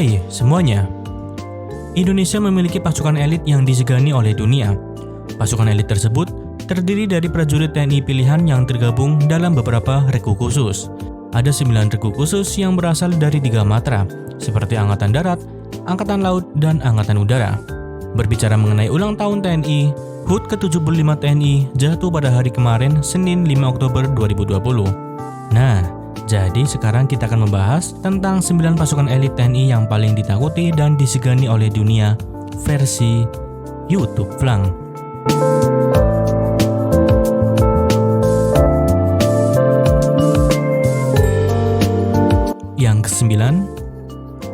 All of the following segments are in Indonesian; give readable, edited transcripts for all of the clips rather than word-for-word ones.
Hai semuanya, Indonesia memiliki pasukan elit yang disegani oleh dunia. Pasukan elit tersebut terdiri dari prajurit TNI pilihan yang tergabung dalam beberapa regu khusus. Ada 9 regu khusus yang berasal dari 3 matra, seperti Angkatan Darat, Angkatan Laut, dan Angkatan Udara. Berbicara mengenai ulang tahun TNI, HUT ke-75 TNI jatuh pada hari kemarin, Senin 5 Oktober 2020. Nah, jadi sekarang kita akan membahas tentang 9 pasukan elit TNI yang paling ditakuti dan disegani oleh dunia versi YouTube Flang. Yang ke-9,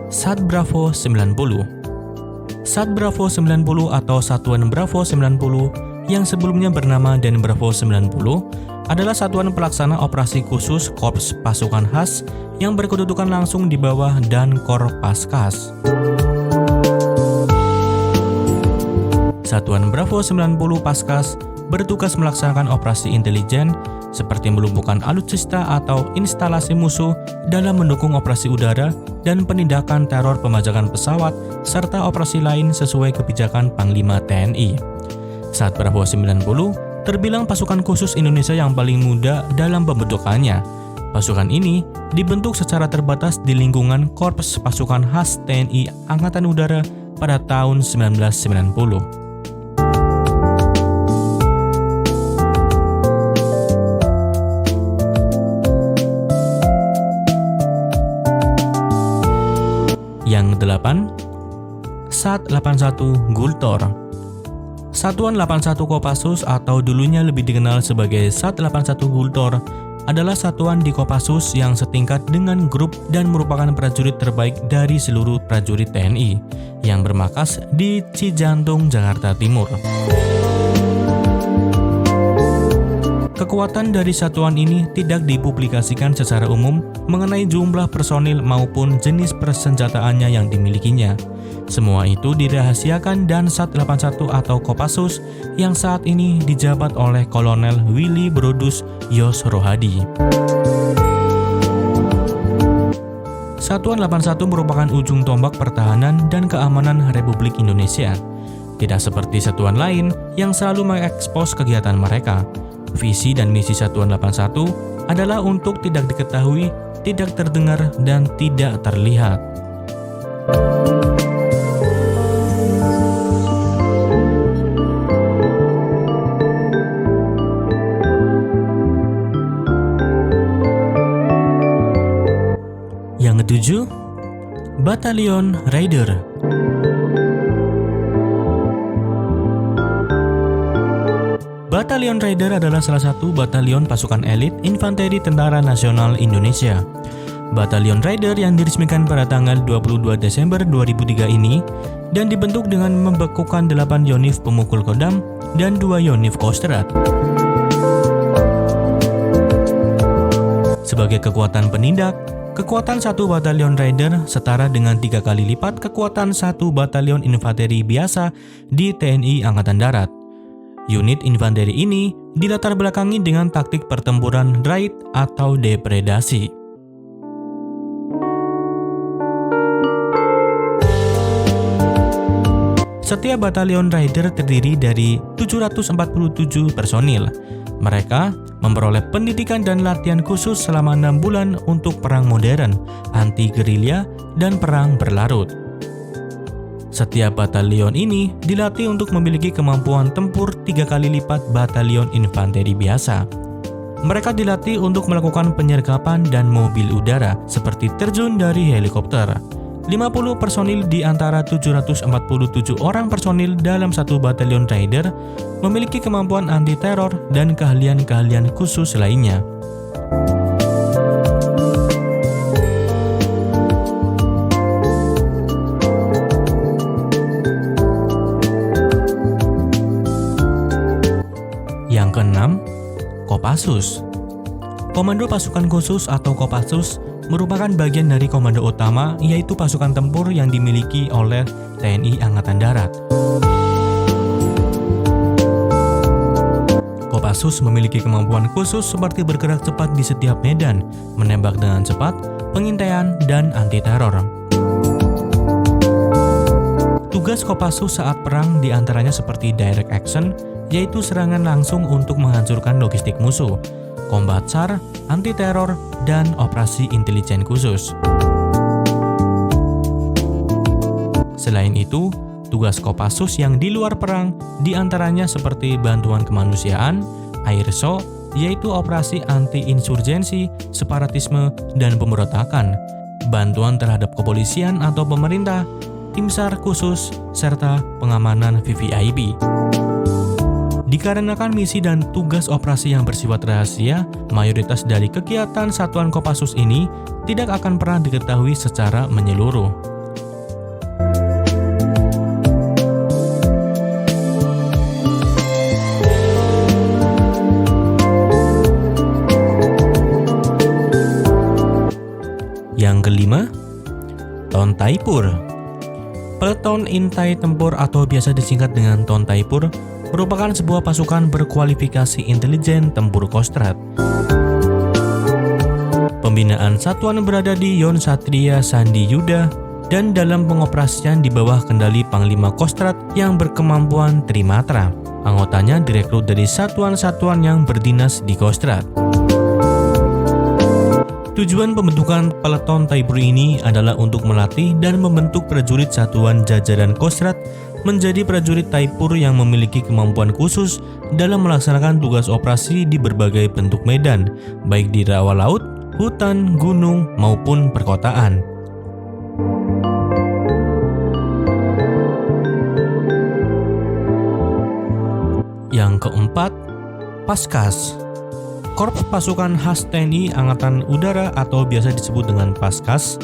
Sat Bravo 90. Sat Bravo 90 atau Satuan Bravo 90 yang sebelumnya bernama Den Bravo 90 adalah satuan pelaksana operasi khusus Korps Pasukan Khas yang berkedudukan langsung di bawah Dan Korpaskas. Satuan Bravo 90 Paskas bertugas melaksanakan operasi intelijen seperti melumpuhkan alutsista atau instalasi musuh dalam mendukung operasi udara dan penindakan teror pembajakan pesawat serta operasi lain sesuai kebijakan Panglima TNI. Sat Bravo 90 terbilang pasukan khusus Indonesia yang paling muda dalam pembentukannya. Pasukan ini dibentuk secara terbatas di lingkungan Korps Pasukan Khas TNI Angkatan Udara pada tahun 1990. Yang ke-8, Sat 81 Gultor. Satuan 81 Kopassus atau dulunya lebih dikenal sebagai Sat 81 Gultor adalah satuan di Kopassus yang setingkat dengan grup dan merupakan prajurit terbaik dari seluruh prajurit TNI yang bermarkas di Cijantung, Jakarta Timur. Kekuatan dari satuan ini tidak dipublikasikan secara umum mengenai jumlah personil maupun jenis persenjataannya yang dimilikinya. Semua itu dirahasiakan dan Sat 81 atau Kopassus yang saat ini dijabat oleh Kolonel Willy Brodus Yos Rohadi. Satuan 81 merupakan ujung tombak pertahanan dan keamanan Republik Indonesia. Tidak seperti satuan lain yang selalu mengekspos kegiatan mereka. Visi dan misi Satuan 81 adalah untuk tidak diketahui, tidak terdengar, dan tidak terlihat. Yang ke-7, Batalion Raider. Batalion Raider adalah salah satu batalion pasukan elit infanteri Tentara Nasional Indonesia. Batalion Raider yang diresmikan pada tanggal 22 Desember 2003 ini dan dibentuk dengan membekukan 8 Yonif pemukul kodam dan 2 Yonif Kostrad. Sebagai kekuatan penindak, kekuatan satu Batalion Raider setara dengan 3 kali lipat kekuatan satu Batalion Infanteri biasa di TNI Angkatan Darat. Unit infanteri ini dilatar belakangi dengan taktik pertempuran raid atau depredasi. Setiap Batalion Raider terdiri dari 747 personil. Mereka memperoleh pendidikan dan latihan khusus selama 6 bulan untuk perang modern, anti-gerilya, dan perang berlarut. Setiap batalion ini dilatih untuk memiliki kemampuan tempur 3 kali lipat batalion infanteri biasa. Mereka dilatih untuk melakukan penyergapan dan mobil udara seperti terjun dari helikopter. 50 personil di antara 747 orang personil dalam satu batalion Raider memiliki kemampuan anti-teror dan keahlian-keahlian khusus lainnya. Yang ke-6, Kopassus. Komando Pasukan Khusus atau Kopassus merupakan bagian dari komando utama, yaitu pasukan tempur yang dimiliki oleh TNI Angkatan Darat. Kopassus memiliki kemampuan khusus seperti bergerak cepat di setiap medan, menembak dengan cepat, pengintaian, dan anti-teror. Tugas Kopassus saat perang diantaranya seperti direct action, yaitu serangan langsung untuk menghancurkan logistik musuh, combat SAR, anti-teror, dan operasi intelijen khusus. Selain itu, tugas Kopassus yang di luar perang diantaranya seperti bantuan kemanusiaan, air show, yaitu operasi anti-insurgensi, separatisme, dan pemberontakan, bantuan terhadap kepolisian atau pemerintah, tim SAR khusus, serta pengamanan VVIP. Dikarenakan misi dan tugas operasi yang bersifat rahasia, mayoritas dari kegiatan satuan Kopassus ini tidak akan pernah diketahui secara menyeluruh. Yang kelima, Tontaipur. Peleton Intai Tempur atau biasa disingkat dengan Tontaipur merupakan sebuah pasukan berkualifikasi intelijen tempur Kostrad. Pembinaan satuan berada di Yon Satria Sandi Yuda dan dalam pengoperasian di bawah kendali Panglima Kostrad yang berkemampuan Trimatra. Anggotanya direkrut dari satuan-satuan yang berdinas di Kostrad. Tujuan pembentukan peleton Taipur ini adalah untuk melatih dan membentuk prajurit satuan jajaran Kostrad menjadi prajurit Taipur yang memiliki kemampuan khusus dalam melaksanakan tugas operasi di berbagai bentuk medan, baik di rawa laut, hutan, gunung, maupun perkotaan. Yang keempat, Paskas. Korps Pasukan Khas TNI Angkatan Udara atau biasa disebut dengan Paskas,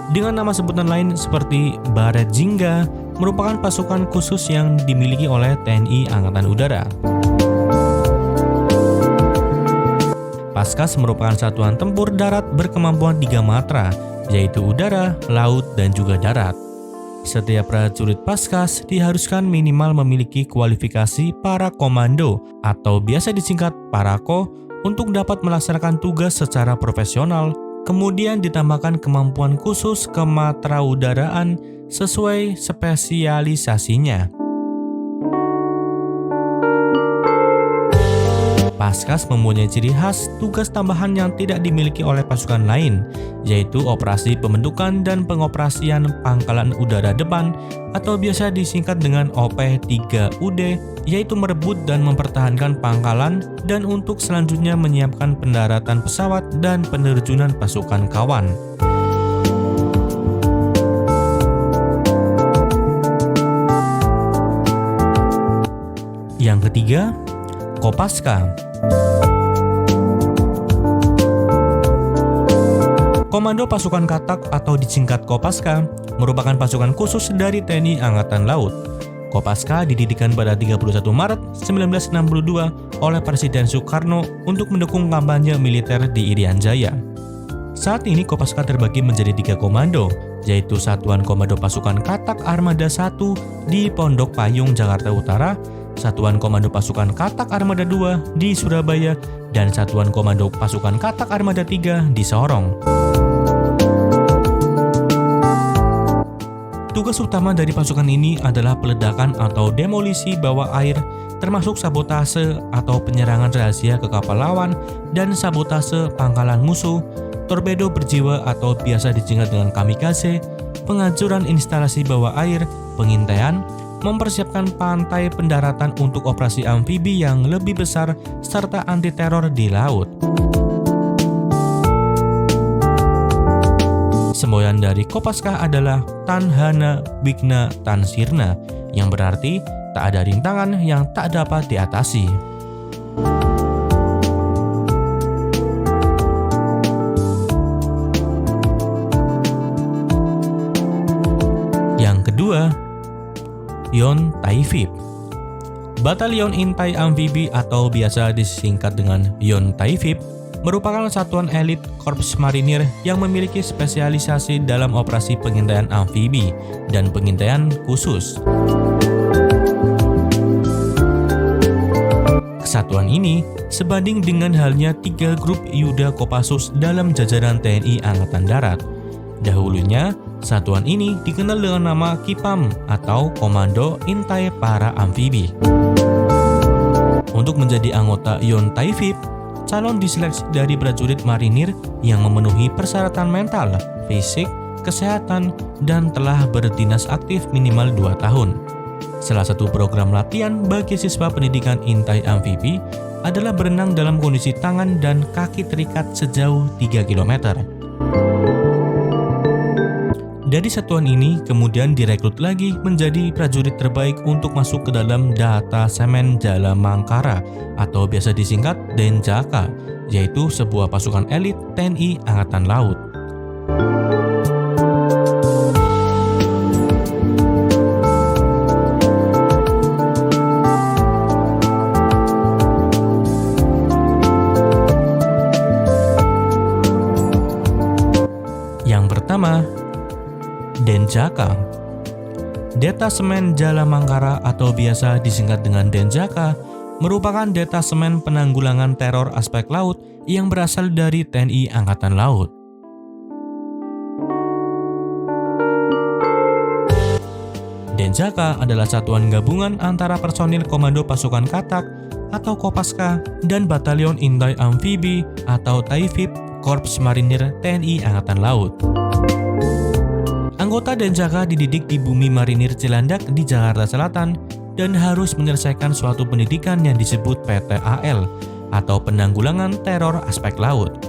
dengan nama sebutan lain seperti Baret Jingga, merupakan pasukan khusus yang dimiliki oleh TNI Angkatan Udara. Paskas merupakan satuan tempur darat berkemampuan 3 matra, yaitu udara, laut, dan juga darat. Setiap prajurit Paskas diharuskan minimal memiliki kualifikasi para komando atau biasa disingkat Parako untuk dapat melaksanakan tugas secara profesional, kemudian ditambahkan kemampuan khusus kematraudaraan sesuai spesialisasinya. Paskas mempunyai ciri khas tugas tambahan yang tidak dimiliki oleh pasukan lain, yaitu operasi pembentukan dan pengoperasian pangkalan udara depan atau biasa disingkat dengan OP3UD, yaitu merebut dan mempertahankan pangkalan dan untuk selanjutnya menyiapkan pendaratan pesawat dan penerjunan pasukan kawan. Yang ketiga, Kopaska. Komando Pasukan Katak atau disingkat Kopaska merupakan pasukan khusus dari TNI Angkatan Laut. Kopaska didirikan pada 31 Maret 1962 oleh Presiden Soekarno untuk mendukung kampanye militer di Irian Jaya. Saat ini Kopaska terbagi menjadi 3 komando, yaitu Satuan Komando Pasukan Katak Armada 1 di Pondok Payung, Jakarta Utara, Satuan Komando Pasukan Katak Armada 2 di Surabaya, dan Satuan Komando Pasukan Katak Armada 3 di Sorong. Tugas utama dari pasukan ini adalah peledakan atau demolisi bawah air, termasuk sabotase atau penyerangan rahasia ke kapal lawan dan sabotase pangkalan musuh, torpedo berjiwa atau biasa disingkat dengan kamikaze, penghancuran instalasi bawah air, pengintaian, mempersiapkan pantai pendaratan untuk operasi amfibi yang lebih besar, serta anti-teror di laut. Semboyan dari Kopaska adalah Tanhana Wigna Tansirna, yang berarti tak ada rintangan yang tak dapat diatasi. Yang kedua, Yon Taifib. Batalion Intai Amfibi atau biasa disingkat dengan Yon Taifib merupakan satuan elit Korps Marinir yang memiliki spesialisasi dalam operasi pengintaian amfibi dan pengintaian khusus. Kesatuan ini sebanding dengan halnya 3 grup Yuda Kopassus dalam jajaran TNI Angkatan Darat. Dahulunya, Satuan ini dikenal dengan nama KIPAM atau Komando Intai Para Amfibi. Untuk menjadi anggota Yontaifib, calon diseleksi dari prajurit marinir yang memenuhi persyaratan mental, fisik, kesehatan, dan telah berdinas aktif minimal 2 tahun. Salah satu program latihan bagi siswa pendidikan Intai Amfibi adalah berenang dalam kondisi tangan dan kaki terikat sejauh 3 km. Dari satuan ini kemudian direkrut lagi menjadi prajurit terbaik untuk masuk ke dalam Datasemen Jala Mangkara atau biasa disingkat Denjaka, yaitu sebuah pasukan elit TNI Angkatan Laut. Yang pertama, Denjaka. Detasemen Jala Mangkara atau biasa disingkat dengan Denjaka merupakan detasemen penanggulangan teror aspek laut yang berasal dari TNI Angkatan Laut. Denjaka adalah satuan gabungan antara personil Komando Pasukan Katak atau Kopaska dan Batalion Intai Amfibi atau Taifib Korps Marinir TNI Angkatan Laut. Anggota Denjaka dididik di Bumi Marinir Cilandak di Jakarta Selatan dan harus menyelesaikan suatu pendidikan yang disebut PTAL atau Penanggulangan Teror Aspek Laut.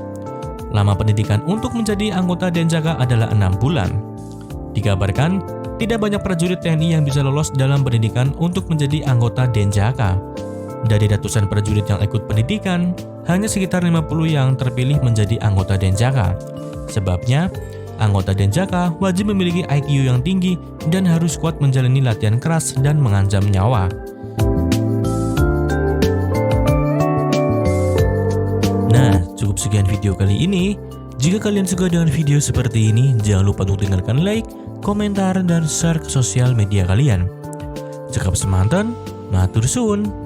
Lama pendidikan untuk menjadi anggota Denjaka adalah 6 bulan. Dikabarkan, tidak banyak prajurit TNI yang bisa lolos dalam pendidikan untuk menjadi anggota Denjaka. Dari ratusan prajurit yang ikut pendidikan, hanya sekitar 50 yang terpilih menjadi anggota Denjaka. Sebabnya, anggota Denjaka wajib memiliki IQ yang tinggi dan harus kuat menjalani latihan keras dan mengancam nyawa. Nah, cukup sekian video kali ini. Jika kalian suka dengan video seperti ini, jangan lupa untuk tinggalkan like, komentar, dan share ke sosial media kalian. Cekap semanten, matur suwun.